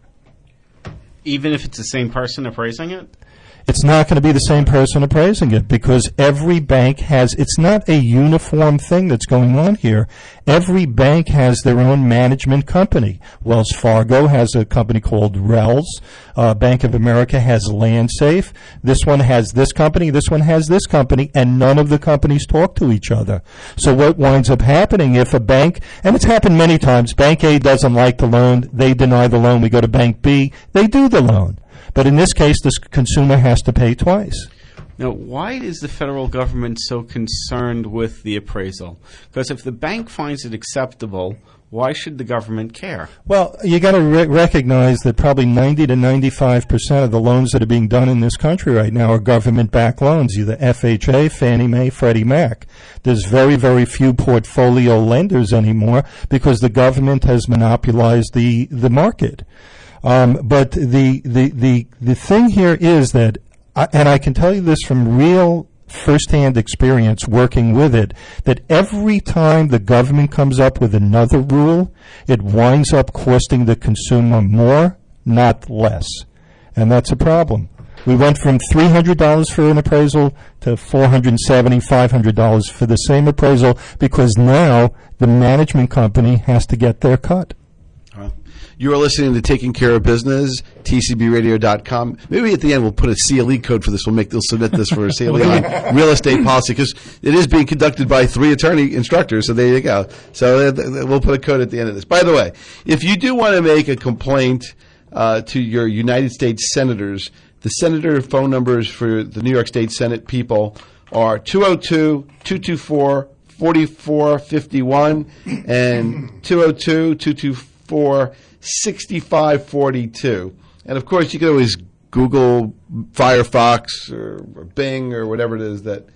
Even if it's the same person appraising it? It's not going to be the same person appraising it because every bank it's not a uniform thing that's going on here. Every bank has their own management company. Wells Fargo has a company called RELS. Bank of America has LandSafe. This one has this company, this one has this company, and none of the companies talk to each other. So what winds up happening if a bank, and it's happened many times, Bank A doesn't like the loan, they deny the loan, we go to Bank B, they do the loan. But in this case, this consumer has to pay twice. Now, why is the federal government so concerned with the appraisal? Because if the bank finds it acceptable, why should the government care? Well, you got to recognize that probably 90 to 95% of the loans that are being done in this country right now are government-backed loans, either FHA, Fannie Mae, Freddie Mac. There's very, very few portfolio lenders anymore because the government has monopolized the market. But the thing here is that, and I can tell you this from real firsthand experience working with it, that every time the government comes up with another rule, it winds up costing the consumer more, not less. And that's a problem. We went from $300 for an appraisal to $470, $500 for the same appraisal because now the management company has to get their cut. You are listening to Taking Care of Business, TCBRadio.com. Maybe at the end we'll put a CLE code for this. They'll submit this for a CLE on real estate policy because it is being conducted by 3 attorney instructors. So there you go. So we'll put a code at the end of this. By the way, if you do want to make a complaint to your United States senators, the senator phone numbers for the New York State Senate people are 202-224-4451 and 202-224-6542. And, of course, you can always Google Firefox or Bing or whatever it is that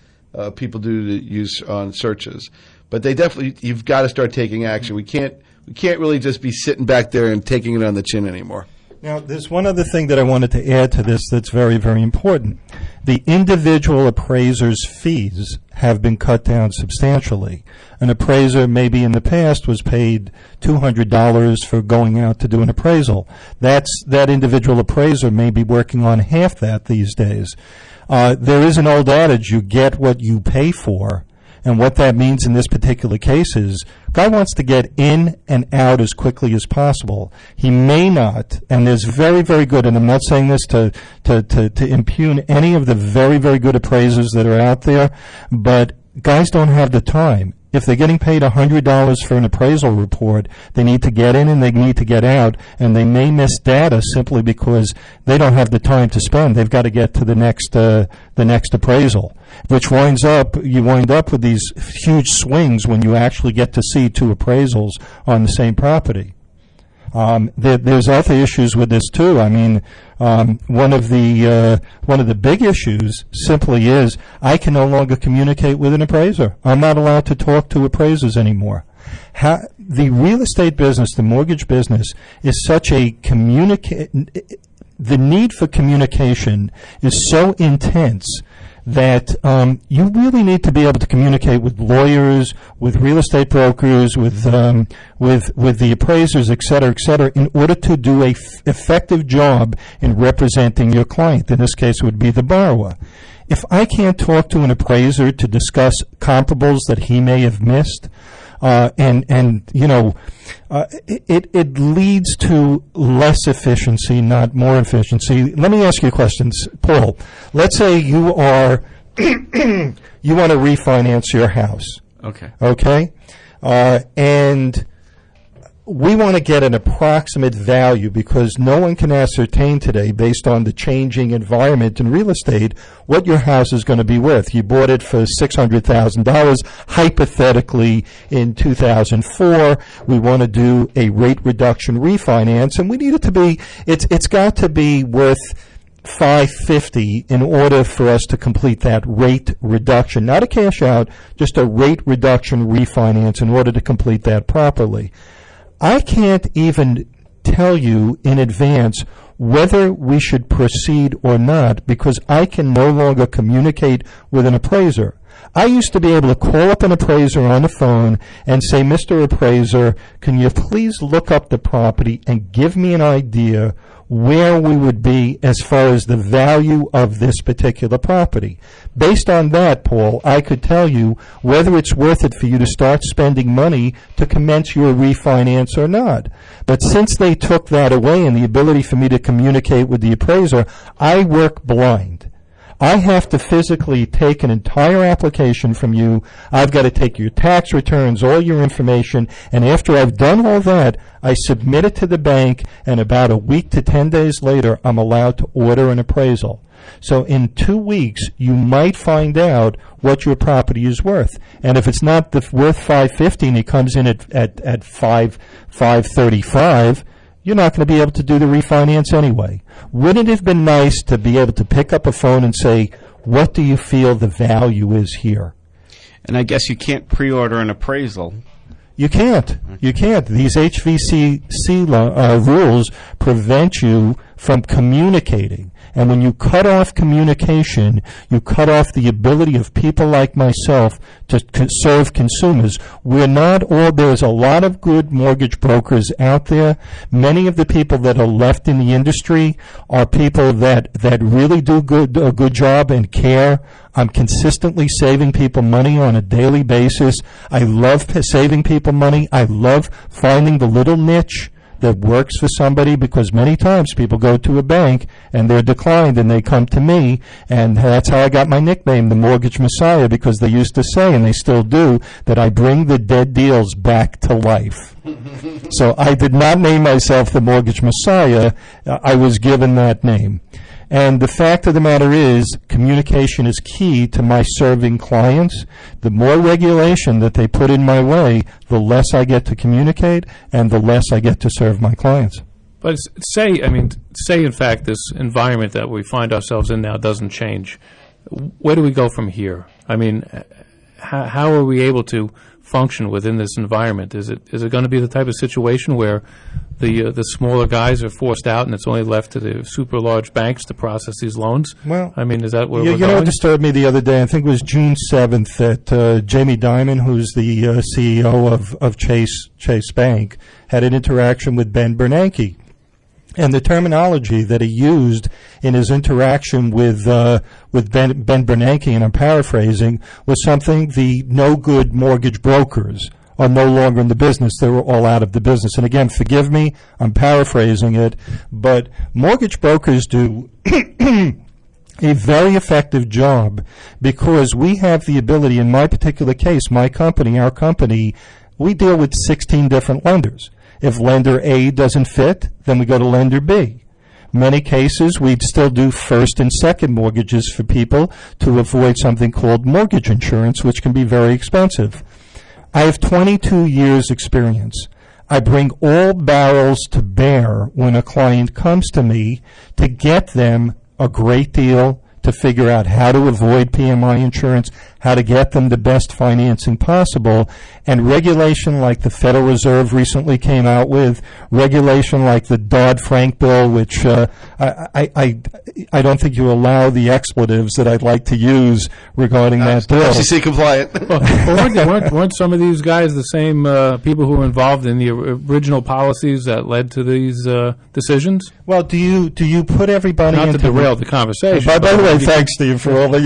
people do to use on searches. But they definitely, you've got to start taking action. We can't really just be sitting back there and taking it on the chin anymore. Now, there's one other thing that I wanted to add to this that's very, very important. The individual appraiser's fees have been cut down substantially. An appraiser maybe in the past was paid $200 for going out to do an appraisal. That individual appraiser may be working on half that these days. There is an old adage, you get what you pay for. And what that means in this particular case is guy wants to get in and out as quickly as possible. He may not, and there's very, very good, and I'm not saying this to impugn any of the very, very good appraisers that are out there, but guys don't have the time. If they're getting paid $100 for an appraisal report, they need to get in and they need to get out, and they may miss data simply because they don't have the time to spend. They've got to get to the next appraisal, which you wind up with these huge swings when you actually get to see 2 appraisals on the same property. There's other issues with this too. I mean, one of the big issues simply is I can no longer communicate with an appraiser. I'm not allowed to talk to appraisers anymore. The real estate business, the mortgage business, is such a the need for communication is so intense that you really need to be able to communicate with lawyers, with real estate brokers, with the appraisers, et cetera, in order to do a effective job in representing your client. In this case, it would be the borrower. If I can't talk to an appraiser to discuss comparables that he may have missed, it leads to less efficiency, not more efficiency. Let me ask you a question, Paul. Let's say you are you want to refinance your house. Okay. Okay, and we want to get an approximate value because no one can ascertain today, based on the changing environment in real estate, what your house is going to be worth. You bought it for $600,000, hypothetically, in 2004. We want to do a rate reduction refinance, and we need it to be, it's got to be worth $550 in order for us to complete that rate reduction. Not a cash out, just a rate reduction refinance in order to complete that properly. I can't even tell you in advance whether we should proceed or not because I can no longer communicate with an appraiser. I used to be able to call up an appraiser on the phone and say, Mr. Appraiser, can you please look up the property and give me an idea where we would be as far as the value of this particular property. Based on that, Paul, I could tell you whether it's worth it for you to start spending money to commence your refinance or not. But since they took that away and the ability for me to communicate with the appraiser, I work blind. I have to physically take an entire application from you. I've got to take your tax returns, all your information, and after I've done all that, I submit it to the bank, and about a week to 10 days later, I'm allowed to order an appraisal. So in 2 weeks, you might find out what your property is worth. And if it's not worth $550 and it comes in at $535, you're not going to be able to do the refinance anyway. Wouldn't it have been nice to be able to pick up a phone and say, what do you feel the value is here? And I guess you can't pre-order an appraisal. You can't. You can't. These HVCC rules prevent you from communicating. And when you cut off communication, you cut off the ability of people like myself to serve consumers. We're not all, there's a lot of good mortgage brokers out there. Many of the people that are left in the industry are people that really do a good job and care. I'm consistently saving people money on a daily basis. I love saving people money. I love finding the little niche that works for somebody, because many times people go to a bank and they're declined and they come to me, and that's how I got my nickname, the Mortgage Messiah, because they used to say, and they still do, that I bring the dead deals back to life. So I did not name myself the Mortgage Messiah. I was given that name. And the fact of the matter is, communication is key to my serving clients. The more regulation that they put in my way, the less I get to communicate and the less I get to serve my clients. But say in fact this environment that we find ourselves in now doesn't change. Where do we go from here? I mean, how are we able to function within this environment? Is it going to be the type of situation where the smaller guys are forced out and it's only left to the super large banks to process these loans? Well, I mean, is that where we're going? You know what disturbed me the other day? I think it was June 7th that Jamie Dimon, who's the CEO of Chase Bank, had an interaction with Ben Bernanke. And the terminology that he used in his interaction with Ben Bernanke, and I'm paraphrasing, was something: the no-good mortgage brokers are no longer in the business. They were all out of the business. And again, forgive me, I'm paraphrasing it, but mortgage brokers do a very effective job because we have the ability, in my particular case, my company, our company, we deal with 16 different lenders. If lender A doesn't fit, then we go to lender B. Many cases, we'd still do first and second mortgages for people to avoid something called mortgage insurance, which can be very expensive. I have 22 years experience. I bring all barrels to bear when a client comes to me to get them a great deal, to to figure out how to avoid PMI insurance, how to get them the best financing possible, and regulation like the Federal Reserve recently came out with, regulation like the Dodd-Frank bill, which I don't think you allow the expletives that I'd like to use regarding that bill. FCC compliant. Weren't some of these guys the same people who were involved in the original policies that led to these decisions? Well, do you put everybody Not into to derail the conversation. By the way, thanks, Steve, for all the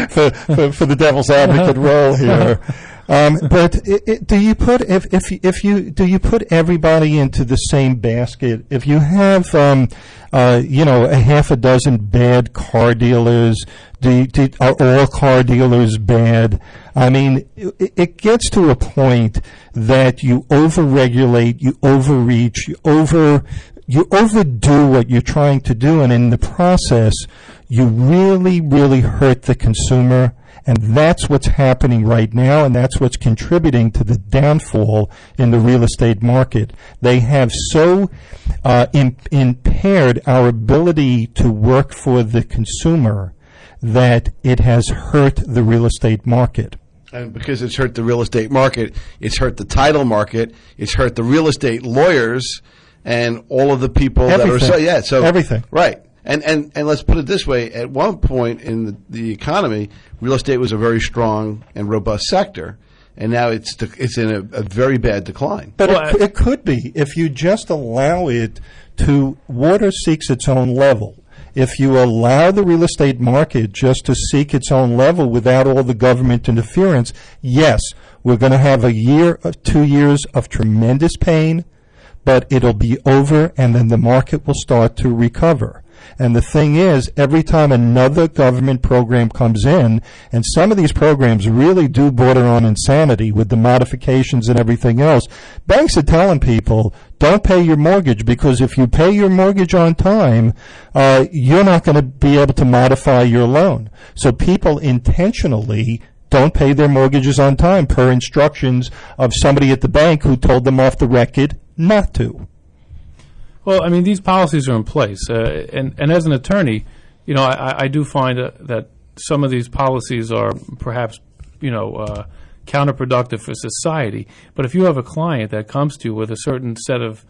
for the devil's advocate role here. But do you put everybody into the same basket? If you have a half a dozen bad car dealers, are all car dealers bad? I mean, it gets to a point that you overregulate, you overreach, you overdo what you're trying to do, and in the process, you really, really hurt the consumer. And that's what's happening right now, and that's what's contributing to the downfall in the real estate market. They have so impaired our ability to work for the consumer that it has hurt the real estate market. And because it's hurt the real estate market, it's hurt the title market, it's hurt the real estate lawyers, and all of the people Everything. that are so Everything. Right. And let's put it this way: at one point in the economy, real estate was a very strong and robust sector, and now it's in a very bad decline. But it could be if you just allow it to. Water seeks its own level. If you allow the real estate market just to seek its own level without all the government interference, yes, we're going to have a year of 2 years of tremendous pain, but it'll be over, and then the market will start to recover. And the thing is, every time another government program comes in, and some of these programs really do border on insanity with the modifications and everything else, banks are telling people, don't pay your mortgage, because if you pay your mortgage on time, you're not going to be able to modify your loan. So people intentionally don't pay their mortgages on time per instructions of somebody at the bank who told them off the record not to. Well, I mean, these policies are in place, and as an attorney, I do find that some of these policies are perhaps, counterproductive for society. But if you have a client that comes to you with a certain set of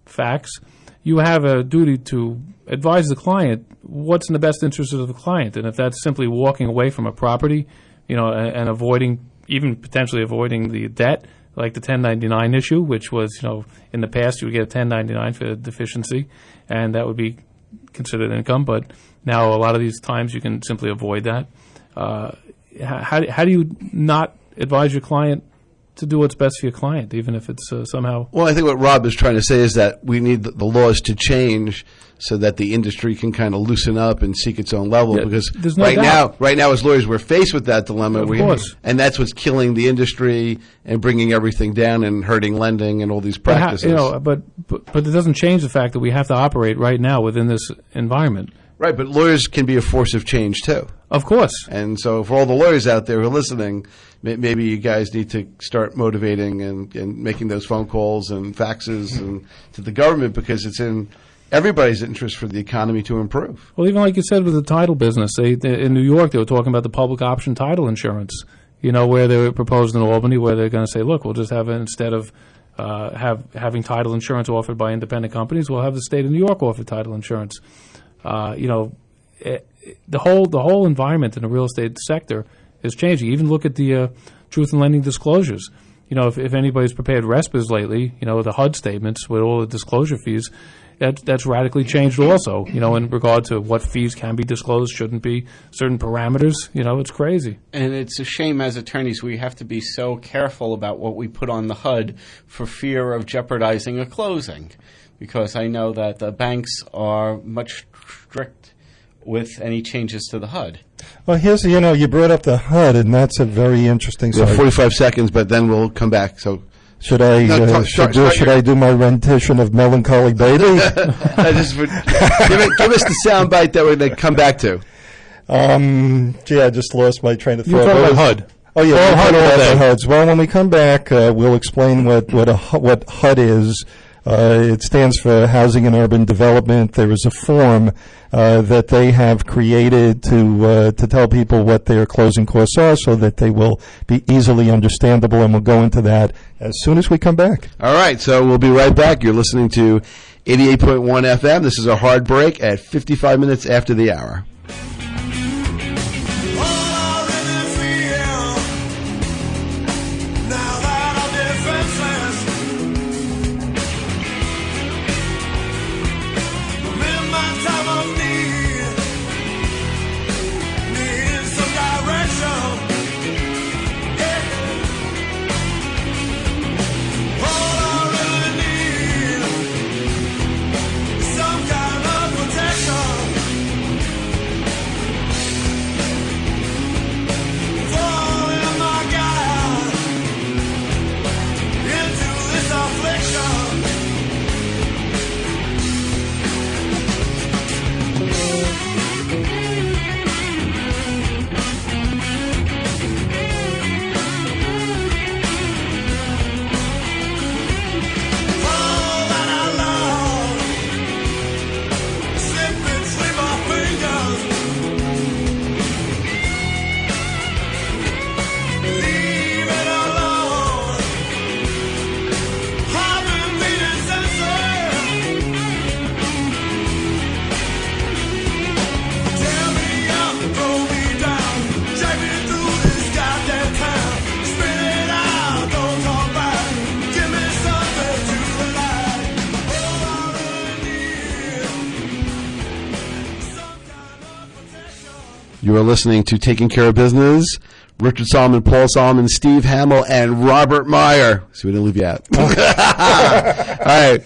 facts, you have a duty to advise the client what's in the best interest of the client, and if that's simply walking away from a property, and potentially avoiding the debt, like the 1099 issue, which was, in the past you would get a 1099 for deficiency, and that would be considered income. But now a lot of these times you can simply avoid that. How do you not advise your client to do what's best for your client, even if it's somehow... Well, I think what Rob is trying to say is that we need the laws to change so that the industry can kind of loosen up and seek its own level. Yeah, because there's no doubt. right now, as lawyers, we're faced with that dilemma. Of course. And that's what's killing the industry and bringing everything down and hurting lending and all these practices. But it doesn't change the fact that we have to operate right now within this environment. Right, but lawyers can be a force of change, too. Of course. And so for all the lawyers out there who are listening, maybe you guys need to start motivating and making those phone calls and faxes and to the government, because it's in everybody's interest for the economy to improve. Well, even like you said with the title business, in New York they were talking about the public option title insurance, where they were proposed in Albany, where they're going to say, look, we'll just have it instead of having title insurance offered by independent companies, we'll have the state of New York offer title insurance. The whole environment in the real estate sector is changing. Even look at the truth in lending disclosures. If anybody's prepared RESPAs lately, the HUD statements with all the disclosure fees, that's radically changed also, in regard to what fees can be disclosed, shouldn't be, certain parameters. It's crazy. And it's a shame as attorneys we have to be so careful about what we put on the HUD for fear of jeopardizing a closing. Because I know that the banks are much strict with any changes to the HUD. Well, you brought up the HUD, and that's a very interesting. We have 45 seconds, but then we'll come back. So should I do my rendition of Melancholy Baby? Give us the sound bite that we're going to come back to. I just lost my train of thought. You're talking about HUD. Oh yeah, we'll talk about the HUDs. Well, when we come back, we'll explain what HUD is. It stands for Housing and Urban Development. There is a form that they have created to tell people what their closing costs are so that they will be easily understandable, and we'll go into that as soon as we come back. All right, so we'll be right back. You're listening to 88.1 FM. This is a hard break at 55 minutes after the hour. You are listening to Taking Care of Business. Richard Solomon, Paul Solomon, Steve Hamill, and Robert Meyer. So we didn't leave you out. All right.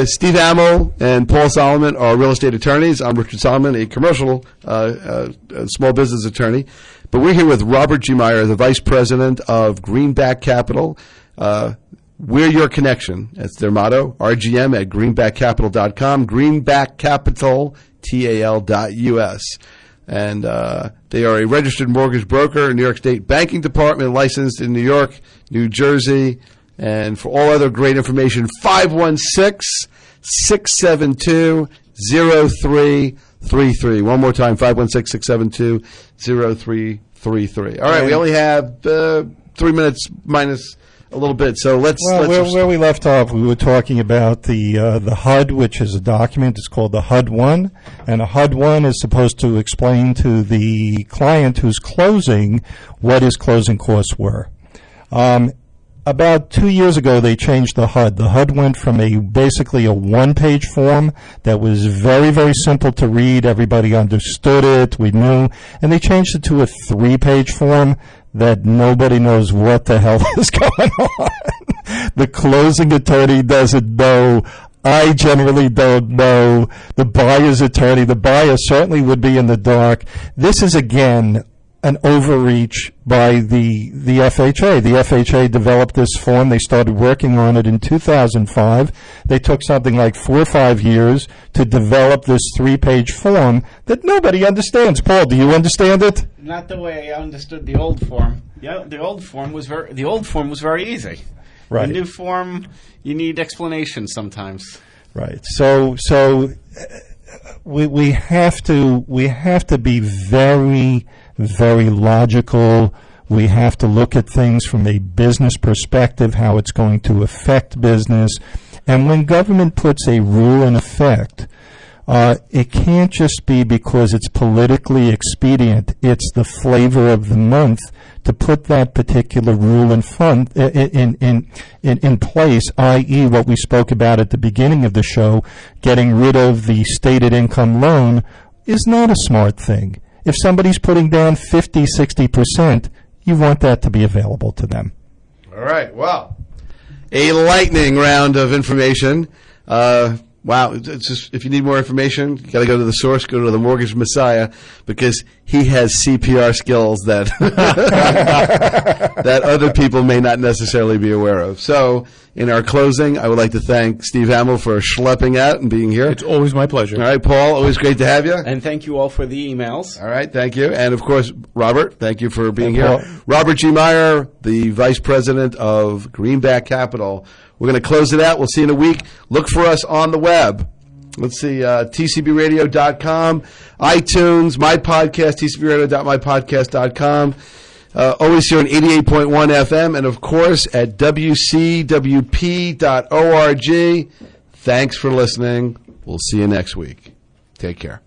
Steve Hamill and Paul Solomon are real estate attorneys. I'm Richard Solomon, a commercial small business attorney. But we're here with Robert G. Meyer, the Vice President of Greenback Capital. We're your connection. That's their motto. RGM at greenbackcapital.com. Greenbackcapital, TAL.US. And they are a registered mortgage broker, New York State Banking Department, licensed in New York, New Jersey. And for all other great information, 516-672-0333. One more time, 516-672-0333. All right, we only have 3 minutes minus a little bit, so let's where we left off, we were talking about the HUD, which is a document. It's called the HUD-1, and a HUD-1 is supposed to explain to the client who's closing what his closing costs were. About 2 years ago, they changed the HUD. The HUD went from basically a one-page form that was very, very simple to read. Everybody understood it. We knew. And they changed it to a 3-page form that nobody knows what the hell is going on. The closing attorney doesn't know. I generally don't know. The buyer's attorney, the buyer certainly would be in the dark. This is, again, an overreach by the FHA. The FHA developed this form. They started working on it in 2005. They took something like 4 or 5 years to develop this 3-page form that nobody understands. Paul, do you understand it? Not the way I understood the old form. Yeah, the old form was very easy. Right. The new form, you need explanation sometimes. Right. So we have to be very, very logical. We have to look at things from a business perspective, how it's going to affect business. And when government puts a rule in effect, it can't just be because it's politically expedient. It's the flavor of the month to put that particular rule in place, i.e. what we spoke about at the beginning of the show, getting rid of the stated income loan is not a smart thing. If somebody's putting down 50, 60%, you want that to be available to them. All right. Well, a lightning round of information. Wow. It's just, if you need more information, you got to go to the source, go to the Mortgage Messiah, because he has CPR skills that that other people may not necessarily be aware of. So, in our closing, I would like to thank Steve Hamill for schlepping out and being here. It's always my pleasure. All right, Paul, always great to have you. And thank you all for the emails. All right, thank you. And, of course, Robert, thank you for being Paul. here. Robert G. Meyer, the Vice President of Greenback Capital. We're going to close it out. We'll see you in a week. Look for us on the web. Let's see, tcbradio.com, iTunes, my podcast, tcbradio.mypodcast.com. Always here on 88.1 FM, and of course at WCWP.org. Thanks for listening. We'll see you next week. Take care.